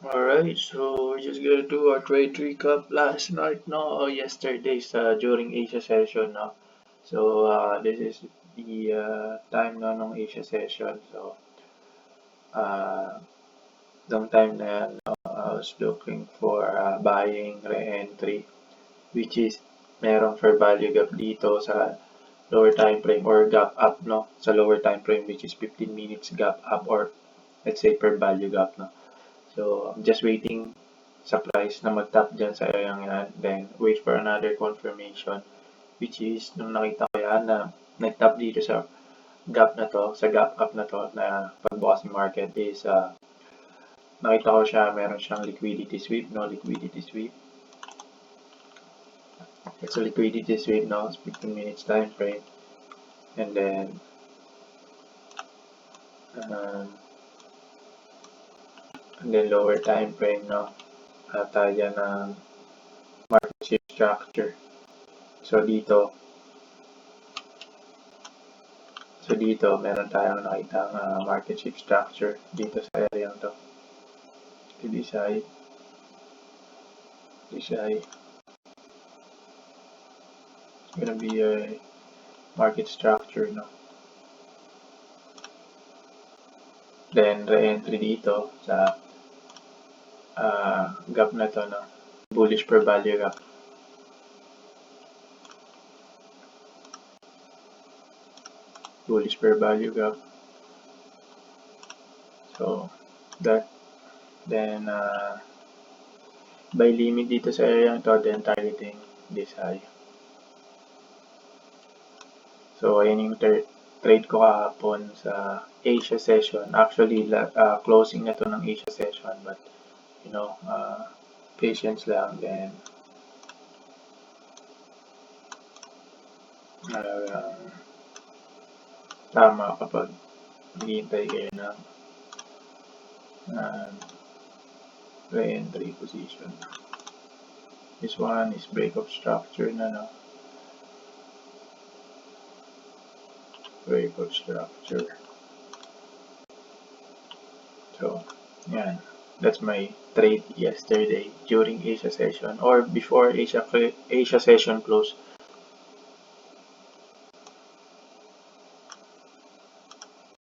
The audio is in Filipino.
Alright, so we're just gonna do our trade recap last night, no, or yesterday's during Asia session, no. So this is the time no ng Asia session. So uh, long time na yan, no, I was looking for buying re-entry, which is merong fair value gap dito sa lower time frame or gap up, no, sa lower time frame, which is 15 minutes gap up, or let's say per value gap, no. So I'm just waiting sa price na mag-top dyan sa area yan, then wait for another confirmation, which is nung nakita ko yan na nag-top dito sa gap na to, sa gap up na to, na pagbukas ng market is nakita ko siya, meron siyang liquidity sweep, no, liquidity sweep. It's a liquidity sweep, no, it's 15 minutes time frame, and then um, lower time frame, no, tayo ng market shift structure. So dito, meron tayong nakitang market shift structure dito sa area to. DCI, DCI, it's gonna be a market structure, no? Then, re-entry dito sa gap na to, no? Bullish per value gap. Bullish per value gap. So, that, then, buy limit dito sa area to, then targeting this high. So, ayan yung trade ko kahapon sa Asia session. Actually, closing na to ng Asia session, but, you know, patience lang, then, tama kapag naghihintay kayo ng uh, re-entry position. This one is break of structure na, no? Break of structure. So, yan. That's my trade yesterday during Asia session or before Asia session close.